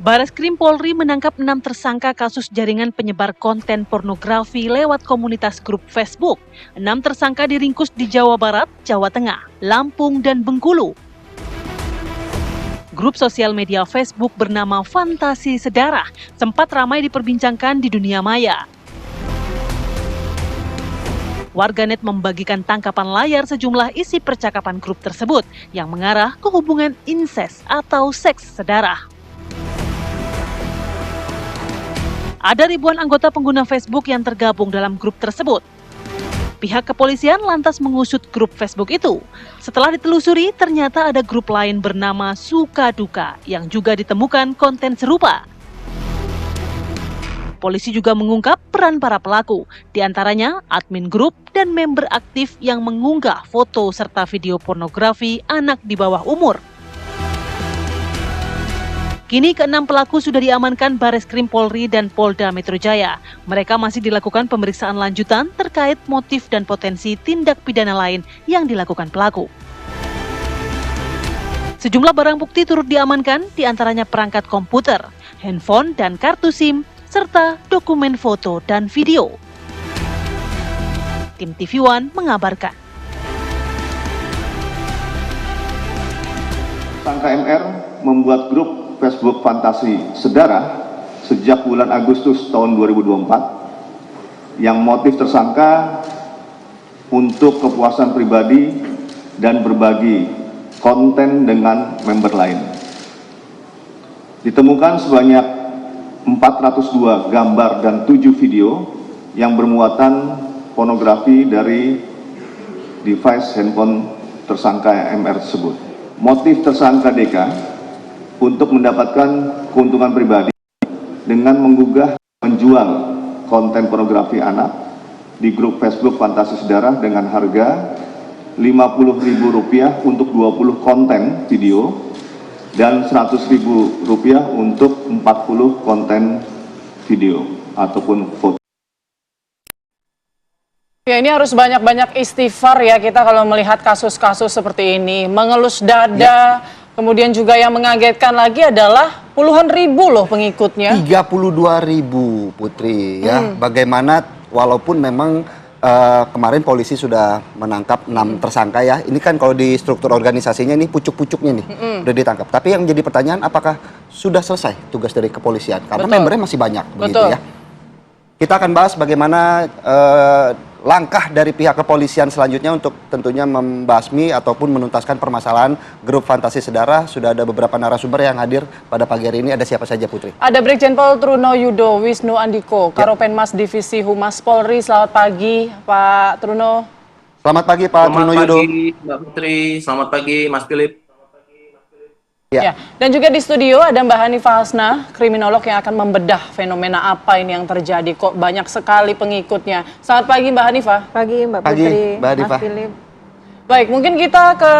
Bareskrim Polri menangkap 6 tersangka kasus jaringan penyebar konten pornografi lewat komunitas grup Facebook. 6 tersangka diringkus di Jawa Barat, Jawa Tengah, Lampung, dan Bengkulu. Grup sosial media Facebook bernama Fantasi Sedarah sempat ramai diperbincangkan di dunia maya. Warganet membagikan tangkapan layar sejumlah isi percakapan grup tersebut yang mengarah ke hubungan insest atau seks sedarah. Ada ribuan anggota pengguna Facebook yang tergabung dalam grup tersebut. Pihak kepolisian lantas mengusut grup Facebook itu. Setelah ditelusuri, ternyata ada grup lain bernama Suka Duka yang juga ditemukan konten serupa. Polisi juga mengungkap peran para pelaku, diantaranya admin grup dan member aktif yang mengunggah foto serta video pornografi anak di bawah umur. Kini ke-6 pelaku sudah diamankan Bareskrim Polri dan Polda Metro Jaya. Mereka masih dilakukan pemeriksaan lanjutan terkait motif dan potensi tindak pidana lain yang dilakukan pelaku. Sejumlah barang bukti turut diamankan, diantaranya perangkat komputer, handphone dan kartu SIM, serta dokumen foto dan video. Tim TV One mengabarkan. Tersangka MR membuat grup Facebook Fantasi Sedarah sejak bulan Agustus tahun 2024 yang motif tersangka untuk kepuasan pribadi dan berbagi konten dengan member lain. Ditemukan sebanyak 402 gambar dan 7 video yang bermuatan pornografi dari device handphone tersangka MR tersebut. Motif tersangka DK untuk mendapatkan keuntungan pribadi dengan menggugah menjual konten pornografi anak di grup Facebook Fantasi Sedarah dengan harga Rp50.000 untuk 20 konten video dan Rp100.000 untuk 40 konten video ataupun foto. Ya, ini harus banyak-banyak istighfar ya kita kalau melihat kasus-kasus seperti ini. Mengelus dada, kemudian juga yang mengagetkan lagi adalah puluhan ribu loh pengikutnya. 32.000 Putri ya. Bagaimana walaupun memang kemarin polisi sudah menangkap 6 tersangka ya. Ini kan kalau di struktur organisasinya ini pucuk-pucuknya nih udah ditangkap. Tapi yang jadi pertanyaan apakah sudah selesai tugas dari kepolisian? Karena membernya masih banyak begitu ya. Kita akan bahas bagaimana langkah dari pihak kepolisian selanjutnya untuk tentunya membasmi ataupun menuntaskan permasalahan grup Fantasi Sedarah. Sudah ada beberapa narasumber yang hadir pada pagi hari ini. Ada siapa saja Putri? Ada Brigjen Pol Truno Yudo Wisnu Andiko, Karopenmas Divisi Humas Polri. Selamat pagi Pak Truno. Selamat pagi Pak Truno Yudo. Selamat pagi Mbak Putri, selamat pagi Mas Philip. Ya. Dan juga di studio ada Mbak Hanifah Hasna, kriminolog yang akan membedah fenomena apa ini yang terjadi. Kok banyak sekali pengikutnya. Selamat pagi Mbak Hanifah. Pagi Mbak Putri, Mbak Hanifah. Mas Philip. Baik, mungkin kita ke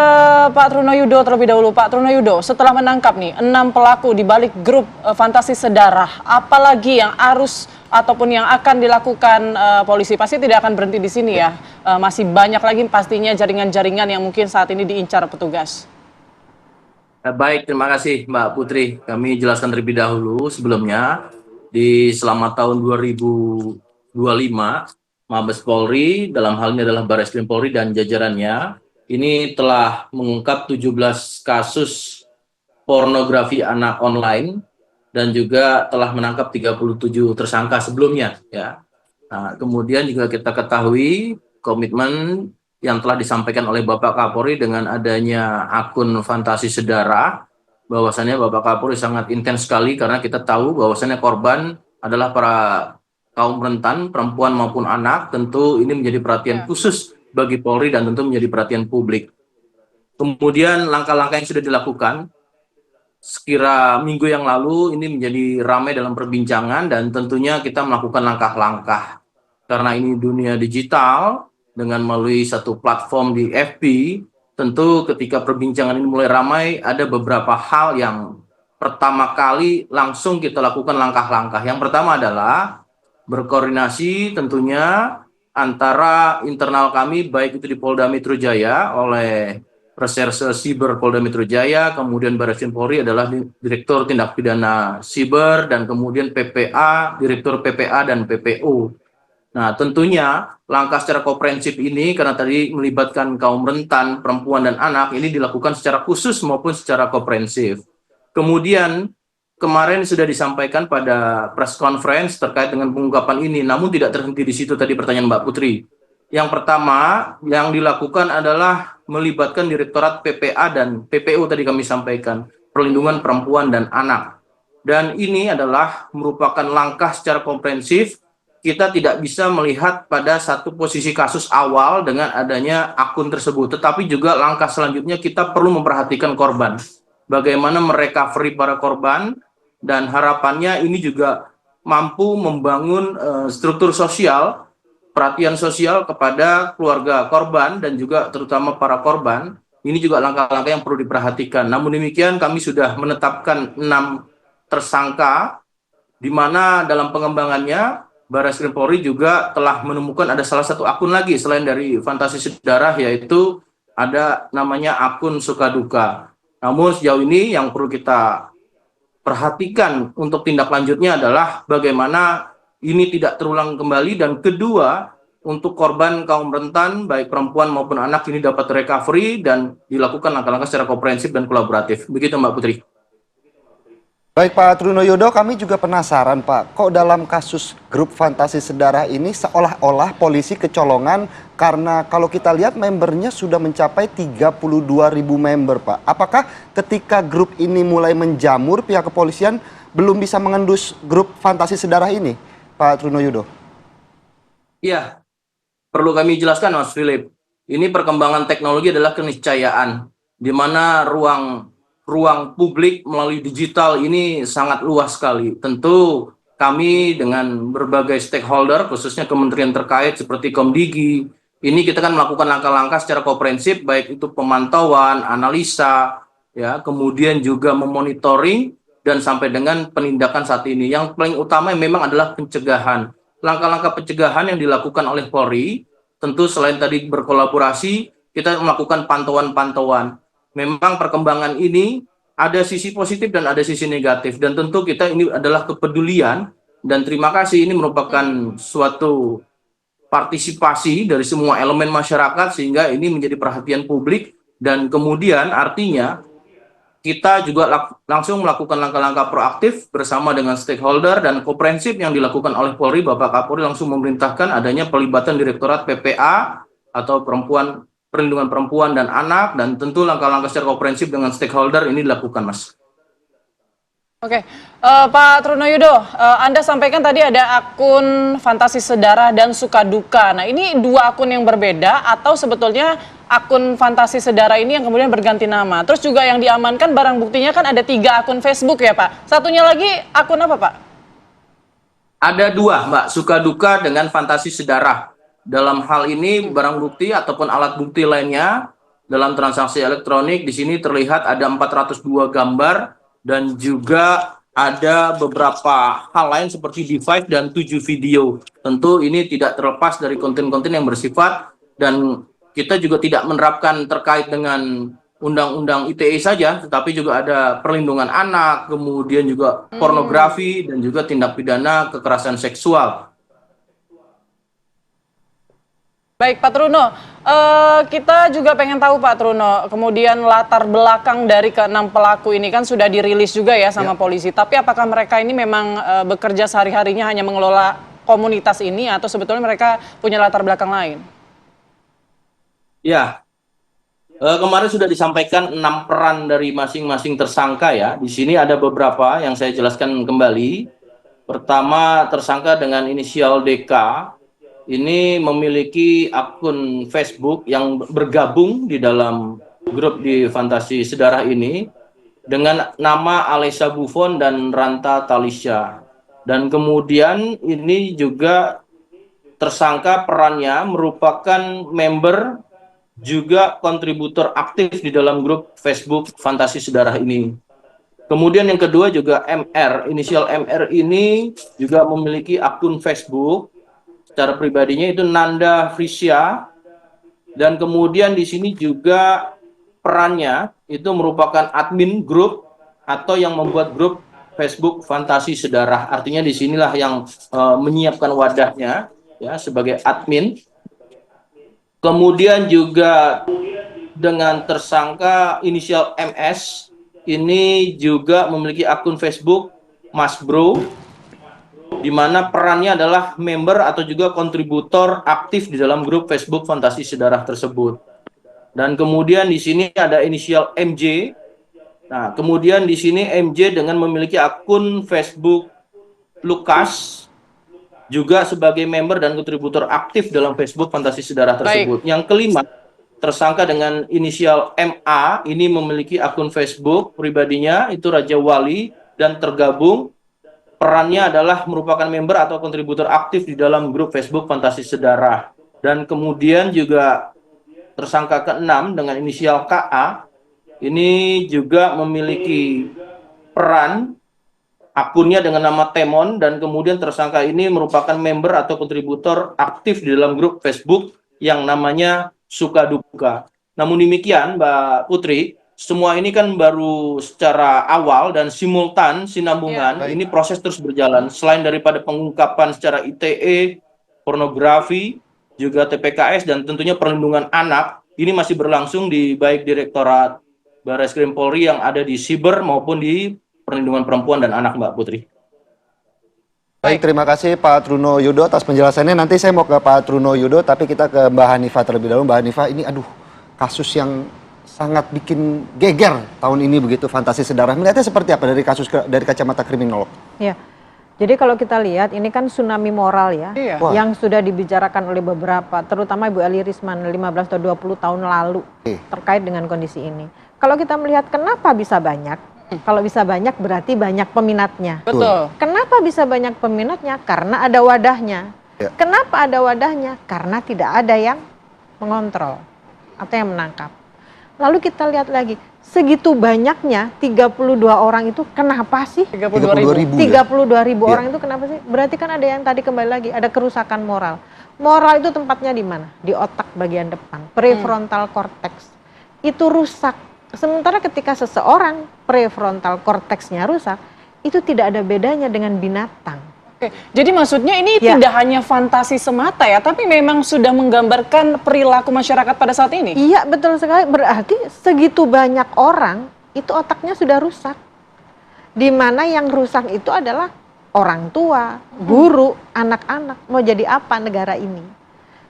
Pak Truno Yudo terlebih dahulu. Pak Truno Yudo, setelah menangkap nih 6 pelaku di balik grup Fantasi Sedarah, apalagi yang harus ataupun yang akan dilakukan polisi? Pasti tidak akan berhenti di sini ya. Masih banyak lagi pastinya jaringan-jaringan yang mungkin saat ini diincar petugas. Baik, terima kasih Mbak Putri. Kami jelaskan terlebih dahulu sebelumnya, selama tahun 2025, Mabes Polri, dalam hal ini adalah Bareskrim Polri dan jajarannya, ini telah mengungkap 17 kasus pornografi anak online dan juga telah menangkap 37 tersangka sebelumnya. Ya. Nah, kemudian juga kita ketahui komitmen yang telah disampaikan oleh Bapak Kapolri dengan adanya akun Fantasi Sedarah, bahwasannya Bapak Kapolri sangat intens sekali karena kita tahu bahwasannya korban adalah para kaum rentan, perempuan maupun anak. Tentu ini menjadi perhatian khusus bagi Polri dan tentu menjadi perhatian publik. Kemudian langkah-langkah yang sudah dilakukan, sekira minggu yang lalu ini menjadi ramai dalam perbincangan dan tentunya kita melakukan langkah-langkah. Karena ini dunia digital, dengan melalui satu platform di FB, tentu ketika perbincangan ini mulai ramai, ada beberapa hal yang pertama kali langsung kita lakukan langkah-langkah. Yang pertama adalah berkoordinasi tentunya antara internal kami, baik itu di Polda Metro Jaya oleh Reserse Siber Polda Metro Jaya, kemudian Barreskrim Polri adalah Direktur Tindak Pidana Siber, dan kemudian PPA, Direktur PPA dan PPO. Nah, tentunya langkah secara komprehensif ini, karena tadi melibatkan kaum rentan, perempuan dan anak, ini dilakukan secara khusus maupun secara komprehensif. Kemudian, kemarin sudah disampaikan pada press conference terkait dengan pengungkapan ini, namun tidak terhenti di situ tadi pertanyaan Mbak Putri. Yang pertama, yang dilakukan adalah melibatkan Direktorat PPA dan PPO tadi kami sampaikan, Perlindungan Perempuan dan Anak. Dan ini adalah merupakan langkah secara komprehensif. Kita tidak bisa melihat pada satu posisi kasus awal dengan adanya akun tersebut, tetapi juga langkah selanjutnya kita perlu memperhatikan korban. Bagaimana merecovery para korban, dan harapannya ini juga mampu membangun struktur sosial, perhatian sosial kepada keluarga korban dan juga terutama para korban. Ini juga langkah-langkah yang perlu diperhatikan. Namun demikian kami sudah menetapkan 6 tersangka, di mana dalam pengembangannya Barreskrim Polri juga telah menemukan ada salah satu akun lagi selain dari Fantasi Sedarah, yaitu ada namanya akun Sukaduka. Namun sejauh ini yang perlu kita perhatikan untuk tindak lanjutnya adalah bagaimana ini tidak terulang kembali, dan kedua, untuk korban kaum rentan baik perempuan maupun anak ini dapat recovery dan dilakukan langkah-langkah secara komprehensif dan kolaboratif. Begitu Mbak Putri. Baik Pak Trunoyodo, kami juga penasaran Pak, kok dalam kasus grup Fantasi Sedarah ini seolah-olah polisi kecolongan karena kalau kita lihat membernya sudah mencapai 32.000 member Pak. Apakah ketika grup ini mulai menjamur pihak kepolisian belum bisa mengendus grup Fantasi Sedarah ini Pak Trunoyodo? Iya, perlu kami jelaskan Mas Philip. Ini perkembangan teknologi adalah keniscayaan, di mana ruang publik melalui digital ini sangat luas sekali. Tentu kami dengan berbagai stakeholder, khususnya kementerian terkait seperti Komdigi, ini kita kan melakukan langkah-langkah secara komprehensif, baik itu pemantauan, analisa, ya, kemudian juga memonitoring, dan sampai dengan penindakan saat ini. Yang paling utama memang adalah pencegahan. Langkah-langkah pencegahan yang dilakukan oleh Polri, tentu selain tadi berkolaborasi, kita melakukan pantauan-pantauan. Memang perkembangan ini ada sisi positif dan ada sisi negatif, dan tentu kita ini adalah kepedulian, dan terima kasih ini merupakan suatu partisipasi dari semua elemen masyarakat sehingga ini menjadi perhatian publik, dan kemudian artinya kita juga langsung melakukan langkah-langkah proaktif bersama dengan stakeholder dan komprehensif yang dilakukan oleh Polri. Bapak Kapolri langsung memerintahkan adanya pelibatan Direktorat PPA atau Perlindungan Perempuan dan Anak, dan tentu langkah-langkah secara komprehensif dengan stakeholder ini dilakukan, Mas. Oke, Pak Trunoyodo, Anda sampaikan tadi ada akun Fantasi Sedarah dan Sukaduka. Nah, ini dua akun yang berbeda atau sebetulnya akun Fantasi Sedarah ini yang kemudian berganti nama? Terus juga yang diamankan barang buktinya kan ada 3 akun Facebook ya Pak? Satunya lagi akun apa Pak? Ada 2, Mbak, Sukaduka dengan Fantasi Sedarah. Dalam hal ini barang bukti ataupun alat bukti lainnya dalam transaksi elektronik di sini terlihat ada 402 gambar dan juga ada beberapa hal lain seperti device dan 7 video. Tentu ini tidak terlepas dari konten-konten yang bersifat, dan kita juga tidak menerapkan terkait dengan Undang-Undang ITE saja, tetapi juga ada perlindungan anak, kemudian juga pornografi dan juga tindak pidana kekerasan seksual. Baik Pak Truno, kita juga pengen tahu Pak Truno, kemudian latar belakang dari ke-6 pelaku ini kan sudah dirilis juga ya sama polisi. Tapi apakah mereka ini memang bekerja sehari-harinya hanya mengelola komunitas ini atau sebetulnya mereka punya latar belakang lain? Ya, kemarin sudah disampaikan 6 peran dari masing-masing tersangka ya. Di sini ada beberapa yang saya jelaskan kembali. Pertama, tersangka dengan inisial DK. Ini memiliki akun Facebook yang bergabung di dalam grup di Fantasi Sedarah ini dengan nama Alessa Buffon dan Ranta Talisha. Dan kemudian ini juga tersangka perannya merupakan member juga kontributor aktif di dalam grup Facebook Fantasi Sedarah ini. Kemudian yang kedua juga MR, inisial MR ini juga memiliki akun Facebook. Secara pribadinya itu Nanda Frisya, dan kemudian di sini juga perannya itu merupakan admin grup atau yang membuat grup Facebook Fantasi Sedarah. Artinya di sinilah yang menyiapkan wadahnya ya sebagai admin. Kemudian juga dengan tersangka inisial MS ini juga memiliki akun Facebook Mas Bro, di mana perannya adalah member atau juga kontributor aktif di dalam grup Facebook Fantasi Sedarah tersebut. Dan kemudian di sini ada inisial MJ. Nah, kemudian di sini MJ dengan memiliki akun Facebook Lukas juga sebagai member dan kontributor aktif dalam Facebook Fantasi Sedarah tersebut. Yang kelima, tersangka dengan inisial MA ini memiliki akun Facebook pribadinya itu Raja Wali dan tergabung. Perannya adalah merupakan member atau kontributor aktif di dalam grup Facebook Fantasi Sedarah. Dan kemudian juga tersangka keenam dengan inisial KA ini juga memiliki peran, akunnya dengan nama Temon, dan kemudian tersangka ini merupakan member atau kontributor aktif di dalam grup Facebook yang namanya Suka Duka. Namun demikian Mbak Putri, semua ini kan baru secara awal dan simultan, sinambungan, ini proses terus berjalan. Selain daripada pengungkapan secara ITE, pornografi, juga TPKS, dan tentunya perlindungan anak, ini masih berlangsung di baik Direktorat Barreskrim Polri yang ada di Siber maupun di Perlindungan Perempuan dan Anak, Mbak Putri. Baik, terima kasih Pak Truno Yudo atas penjelasannya. Nanti saya mau ke Pak Truno Yudo, tapi kita ke Mbak Hanifah terlebih dahulu. Mbak Hanifah, ini kasus yang sangat bikin geger tahun ini begitu, Fantasi Sedarah. Melihatnya seperti apa dari kacamata kriminolog? Ya, jadi kalau kita lihat ini kan tsunami moral ya, yang sudah dibicarakan oleh beberapa, terutama Ibu Eli Risman 15 atau 20 tahun lalu terkait dengan kondisi ini. Kalau kita melihat kenapa bisa banyak, kalau bisa banyak berarti banyak peminatnya. Betul. Kenapa bisa banyak peminatnya? Karena ada wadahnya. Ya. Kenapa ada wadahnya? Karena tidak ada yang mengontrol atau yang menangkap. Lalu kita lihat lagi, segitu banyaknya 32 orang itu kenapa sih? 32.000. 32.000 orang itu kenapa sih? Berarti kan ada yang tadi kembali lagi, ada kerusakan moral. Moral itu tempatnya di mana? Di otak bagian depan, prefrontal cortex. Itu rusak. Sementara ketika seseorang prefrontal cortexnya rusak, itu tidak ada bedanya dengan binatang. Oke, jadi maksudnya ini tidak hanya fantasi semata ya, tapi memang sudah menggambarkan perilaku masyarakat pada saat ini? Iya, betul sekali. Berarti segitu banyak orang, itu otaknya sudah rusak. Di mana yang rusak itu adalah orang tua, guru, anak-anak. Mau jadi apa negara ini?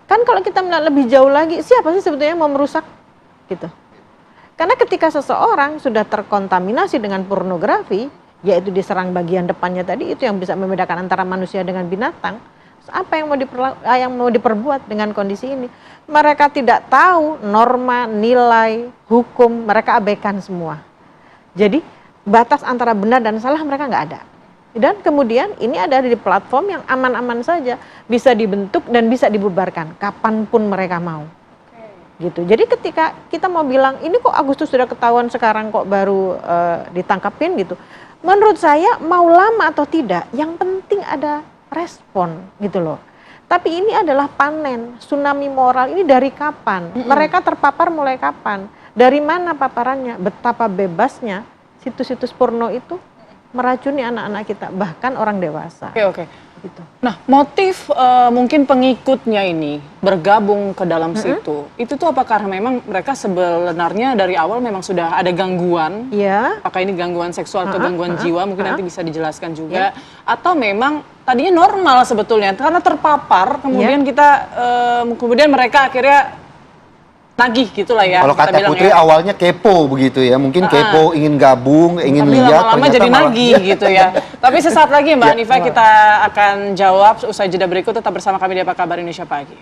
Kan kalau kita melihat lebih jauh lagi, siapa sih sebetulnya mau merusak? Gitu. Karena ketika seseorang sudah terkontaminasi dengan pornografi, yaitu diserang bagian depannya tadi, itu yang bisa membedakan antara manusia dengan binatang. Apa yang mau diperbuat dengan kondisi ini? Mereka tidak tahu norma, nilai, hukum, mereka abaikan semua. Jadi batas antara benar dan salah mereka nggak ada. Dan kemudian ini ada di platform yang aman-aman saja, bisa dibentuk dan bisa dibubarkan kapanpun mereka mau. Gitu. Jadi ketika kita mau bilang ini kok Agustus sudah ketahuan sekarang kok baru ditangkapin gitu. Menurut saya mau lama atau tidak, yang penting ada respon gitu loh. Tapi ini adalah panen, tsunami moral ini dari kapan? Mereka terpapar mulai kapan? Dari mana paparannya? Betapa bebasnya situs-situs porno itu meracuni anak-anak kita, bahkan orang dewasa. Oke. Gitu. Nah, motif mungkin pengikutnya ini bergabung ke dalam situ, itu tuh apa karena memang mereka sebenarnya dari awal memang sudah ada gangguan? Iya. Apakah ini gangguan seksual atau gangguan jiwa? Mungkin nanti bisa dijelaskan juga. Atau memang tadinya normal sebetulnya karena terpapar, kemudian kemudian mereka akhirnya nagih gitulah ya. Kalau kata Putri awalnya kepo begitu ya, mungkin kepo ingin gabung, ingin lihat, lama-lama jadi nagih gitu ya. Tapi sesaat lagi Mbak Hanifah kita akan jawab usai jeda berikut, tetap bersama kami di Apa Kabar Indonesia Pagi.